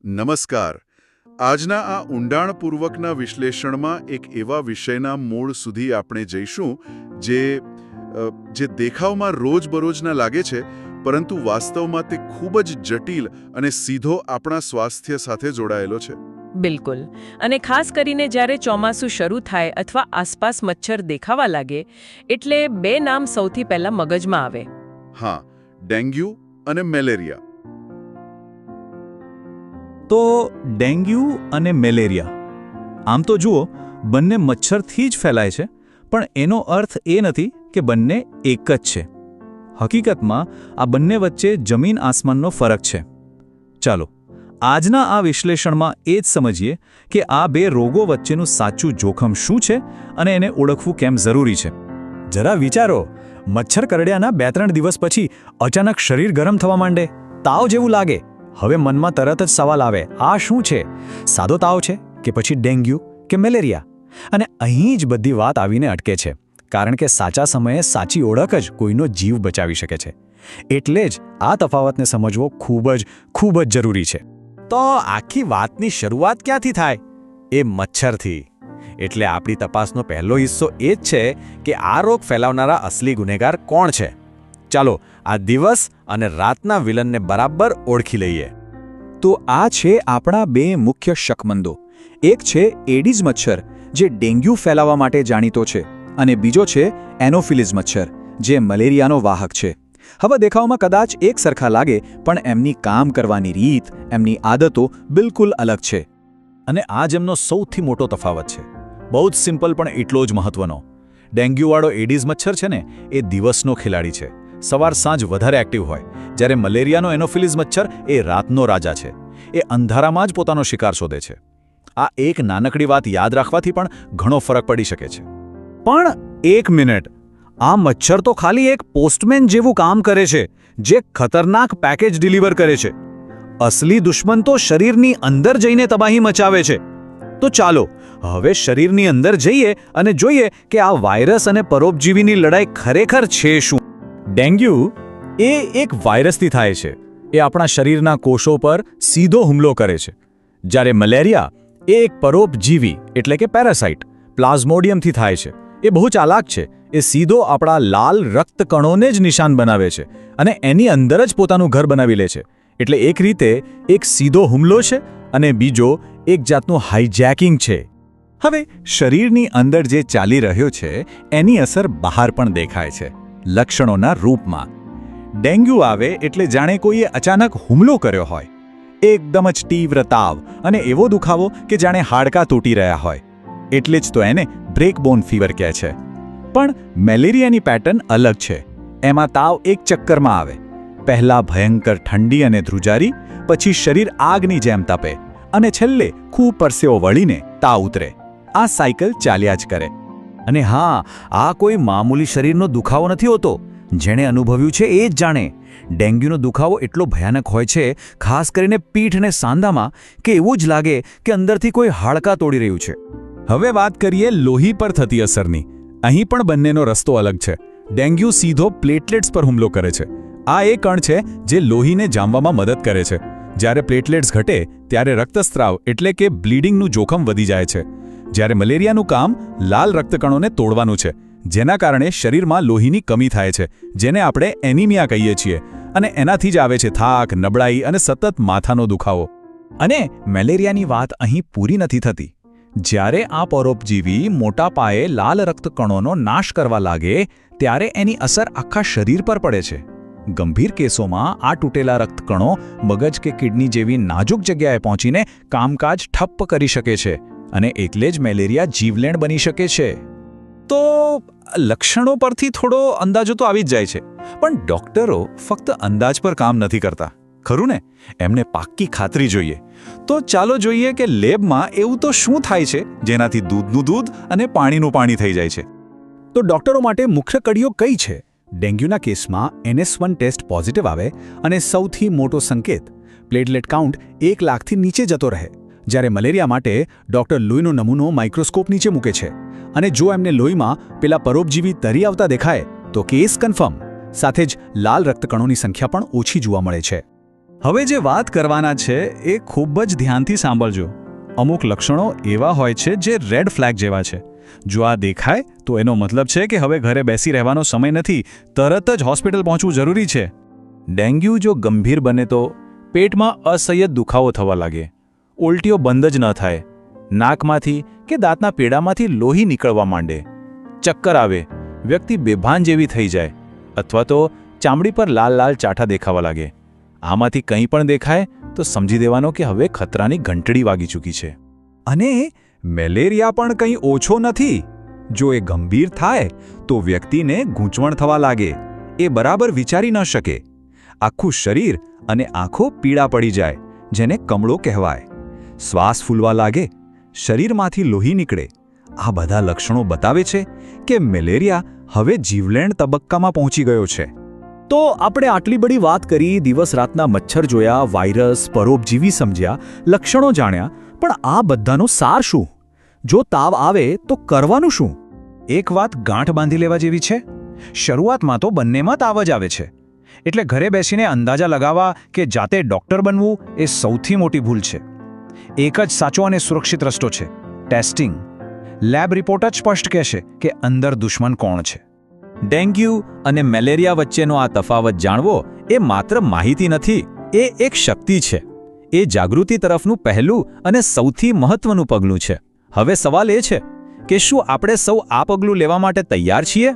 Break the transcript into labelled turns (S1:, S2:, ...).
S1: નમસ્કાર. આજના આ ઊંડાણપૂર્વકના વિશ્લેષણમાં એક એવા વિષયના મૂળ સુધી આપણે જઈશું જે દેખાવમાં રોજબરોજના લાગે છે, પરંતુ વાસ્તવમાં તે ખૂબ જ જટિલ અને સીધો આપણા સ્વાસ્થ્ય સાથે જોડાયેલો છે.
S2: બિલકુલ. અને ખાસ કરીને જ્યારે ચોમાસું શરૂ થાય અથવા આસપાસ મચ્છર દેખાવા લાગે, એટલે બે નામ સૌથી પહેલા મગજમાં આવે.
S1: હા, ડેન્ગ્યુ અને મેલેરિયા.
S3: તો ડેન્ગ્યુ અને મેલેરિયા, આમ તો જુઓ, બંને મચ્છરથી જ ફેલાય છે, પણ એનો અર્થ એ નથી કે બંને એક જ છે. હકીકતમાં આ બંને વચ્ચે જમીન આસમાનનો ફરક છે. ચાલો આજના આ વિશ્લેષણમાં એ જ સમજીએ કે આ બે રોગો વચ્ચેનું સાચું જોખમ શું છે અને એને ઓળખવું કેમ જરૂરી છે.
S4: જરા વિચારો, મચ્છર કરડ્યાના 2-3 દિવસ પછી અચાનક શરીર ગરમ થવા માંડે, તાવ જેવું લાગે. હવે મનમાં તરત જ સવાલ આવે, આ શું છે? સાદો તાવ છે કે પછી ડેન્ગ્યુ કે મેલેરિયા? અને અહીં જ બધી વાત આવીને અટકે છે, કારણ કે સાચા સમયે સાચી ઓળખ જ કોઈનો જીવ બચાવી શકે છે. એટલે જ આ તફાવતને સમજવો ખૂબ જ જરૂરી છે. તો આખી વાતની શરૂઆત ક્યાંથી થાય? એ મચ્છરથી. એટલે આપણી તપાસનો પહેલો હિસ્સો એ જ છે કે આ રોગ ફેલાવનારા અસલી ગુનેગાર કોણ છે. ચાલો આ દિવસ અને રાતના વિલનને બરાબર ઓળખી લઈએ.
S3: તો આ છે આપણા બે મુખ્ય શકમંદો. એક છે એડિઝ મચ્છર, જે ડેન્ગ્યુ ફેલાવવા માટે જાણીતો છે, અને બીજો છે એનોફિલિસ મચ્છર, જે મલેરિયાનો વાહક છે. હવે દેખાવમાં કદાચ એક સરખા લાગે, પણ એમની કામ કરવાની રીત, એમની આદતો બિલકુલ અલગ છે. અને આ જ એમનો સૌથી મોટો તફાવત છે. બહુ જ સિમ્પલ, પણ એટલો જ મહત્વનો. ડેન્ગ્યુવાળો એડિઝ મચ્છર છે ને, એ દિવસનો ખેલાડી છે, સવાર સાંજ વધારે એક્ટિવ હોય, જ્યારે મલેરિયાનો એનોફિલિસ મચ્છર એ રાતનો રાજા છે. એ અંધારામાં જ પોતાનો શિકાર શોધે છે. આ એક નાનકડી વાત યાદ રાખવાથી પણ ઘણો ફરક પડી શકે છે.
S4: પણ એક મિનિટ, આ મચ્છર તો ખાલી એક પોસ્ટમેન જેવું કામ કરે છે, જે ખતરનાક પેકેજ ડિલિવર કરે છે. અસલી દુશ્મન તો શરીરની અંદર જઈને તબાહી મચાવે છે. તો ચાલો હવે શરીરની અંદર જઈએ અને જોઈએ કે આ વાયરસ અને પરોપજીવીની લડાઈ ખરેખર છે શું. ડેન્ગ્યુ એ એક વાયરસથી થાય છે. એ આપણા શરીરના કોષો પર સીધો હુમલો કરે છે. જ્યારે મલેરિયા એ એક પરોપજીવી એટલે કે પેરાસાઇટ પ્લાઝ્મોડિયમથી થાય છે. એ બહુ ચાલાક છે. એ સીધો આપણા લાલ રક્તકણોને જ નિશાન બનાવે છે અને એની અંદર જ પોતાનું ઘર બનાવી લે છે. એટલે એક રીતે એક સીધો હુમલો છે અને બીજો એક જાતનું હાઇજેકિંગ છે.
S3: હવે શરીરની અંદર જે ચાલી રહ્યો છે એની અસર બહાર પણ દેખાય છે, લક્ષણોના રૂપમાં. ડેન્ગ્યુ આવે એટલે જાણે કોઈએ અચાનક હુમલો કર્યો હોય. એકદમ જ તીવ્ર તાવ અને એવો દુખાવો કે જાણે હાડકાં તૂટી રહ્યા હોય. એટલે જ તો એને બ્રેકબોન ફીવર કહે છે. પણ મેલેરિયાની પેટર્ન અલગ છે. એમાં તાવ એક ચક્કરમાં આવે. પહેલા ભયંકર ઠંડી અને ધ્રુજારી, પછી શરીર આગની જેમ તપે, અને છેલ્લે ખૂબ પરસેવો વળીને તાવ ઉતરે. આ સાયકલ ચાલ્યા જ કરે.
S4: અને હા, આ કોઈ મામૂલી શરીરનો દુખાવો નથી હોતો. જેણે અનુભવ્યું છે એ જ જાણે. ડેન્ગ્યુનો દુખાવો એટલો ભયાનક હોય છે, ખાસ કરીને પીઠ અને સાંધામાં, કે એવું જ લાગે કે અંદરથી કોઈ હાડકાં તોડી રહ્યું છે.
S3: હવે વાત કરીએ લોહી પર થતી અસરની. અહીં પણ બંનેનો રસ્તો અલગ છે. ડેન્ગ્યુ સીધો પ્લેટલેટ્સ પર હુમલો કરે છે. આ એ કણ છે જે લોહીને જામવામાં મદદ કરે છે. જ્યારે પ્લેટલેટ્સ ઘટે ત્યારે રક્તસ્રાવ એટલે કે બ્લીડિંગનું જોખમ વધી જાય છે. જ્યારે મલેરિયાનું કામ લાલ રક્તકણોને તોડવાનું છે, જેના કારણે શરીરમાં લોહીની કમી થાય છે, જેને આપણે એનિમિયા કહીએ છીએ. અને એનાથી જ આવે છે થાક, નબળાઈ અને સતત માથાનો દુખાવો. અને મેલેરિયાની વાત અહીં પૂરી નથી થતી. જ્યારે આ પરોપજીવી મોટા પાયે લાલ રક્તકણોનો નાશ કરવા લાગે, ત્યારે એની અસર આખા શરીર પર પડે છે. ગંભીર કેસોમાં આ તૂટેલા રક્તકણો મગજ કે કિડની જેવી નાજુક જગ્યાએ પહોંચીને કામકાજ ઠપ્પ કરી શકે છે, અને એટલે જ મેલેરિયા જીવલેણ બની શકે છે. તો લક્ષણો પરથી થોડો અંદાજો તો આવી જ જાય છે, પણ ડોક્ટરો ફક્ત અંદાજ પર કામ નથી કરતા, ખરું ને? એમને પાક્કી ખાતરી જોઈએ. તો ચાલો જોઈએ કે લેબમાં એવું તો શું થાય છે જેનાથી દૂધનું દૂધ અને પાણીનું પાણી થઈ જાય છે.
S4: તો ડોક્ટરો માટે મુખ્ય કડીઓ કઈ છે? ડેન્ગ્યુના કેસમાં NS1 ટેસ્ટ પોઝિટિવ આવે અને સૌથી મોટો સંકેત, પ્લેટલેટ કાઉન્ટ 1 લાખથી નીચે જતો રહે. જ્યારે મલેરિયા માટે ડોક્ટર લોહીનો નમૂનો માઇક્રોસ્કોપ નીચે મૂકે છે, અને જો એમને લોહીમાં પેલા પરોપજીવી તરી આવતા દેખાય તો કેસ કન્ફર્મ. સાથે જ લાલ રક્તકણોની સંખ્યા પણ ઓછી જોવા મળે છે. હવે જે વાત કરવાના છે એ ખૂબ જ ધ્યાનથી સાંભળજો. અમુક લક્ષણો એવા હોય છે જે રેડ ફ્લેગ જેવા છે. જો આ દેખાય તો એનો મતલબ છે કે હવે ઘરે બેસી રહેવાનો સમય નથી, તરત જ હોસ્પિટલ પહોંચવું જરૂરી છે. ડેન્ગ્યુ જો ગંભીર બને તો પેટમાં અસહ્ય દુખાવો થવા લાગે, ઉલટીઓ બંધ જ ન થાય, નાકમાંથી કે દાંતના પેડામાંથી લોહી નીકળવા માંડે, ચક્કર આવે, વ્યક્તિ બેભાન જેવી થઈ જાય, અથવા તો ચામડી પર લાલ લાલ ચાઠા દેખાવા લાગે. આમાંથી કંઈ પણ દેખાય તો સમજી દેવાનો કે હવે ખતરાની ઘંટડી વાગી ચૂકી છે.
S3: અને મેલેરિયા પણ કંઈ ઓછો નથી. જો એ ગંભીર થાય તો વ્યક્તિને ગૂંચવણ થવા લાગે, એ બરાબર વિચારી ન શકે, આખું શરીર અને આંખો પીળા પડી જાય, જેને કમળો કહેવાય, શ્વાસ ફૂલવા લાગે, શરીરમાંથી લોહી નીકળે. આ બધા લક્ષણો બતાવે છે કે મેલેરિયા હવે જીવલેણ તબક્કામાં પહોંચી ગયો છે.
S4: તો આપણે આટલી બધી વાત કરી, દિવસ રાતના મચ્છર જોયા, વાયરસ, પરોપજીવી સમજ્યા, લક્ષણો જાણ્યા, પણ આ બધાનો સાર શું? જો તાવ આવે તો કરવાનું શું? એક વાત ગાંઠ બાંધી લેવા જેવી છે. શરૂઆતમાં તો બંનેમાં તાવ જ આવે છે, એટલે ઘરે બેસીને અંદાજા લગાવવા કે જાતે ડૉક્ટર બનવું એ સૌથી મોટી ભૂલ છે. એક જ સાચો અને સુરક્ષિત રસ્તો છે: ટેસ્ટિંગ. લેબ રિપોર્ટ જ સ્પષ્ટ કહેશે કે અંદર દુશ્મન કોણ છે.
S3: ડેન્ગ્યુ અને મેલેરિયા વચ્ચેનો આ તફાવત જાણવો એ માત્ર માહિતી નથી, એ એક શક્તિ છે. એ જાગૃતિ તરફનું પહેલું અને સૌથી મહત્વનું પગલું છે. હવે સવાલ એ છે કે શું આપણે સૌ આ પગલું લેવા માટે તૈયાર છીએ?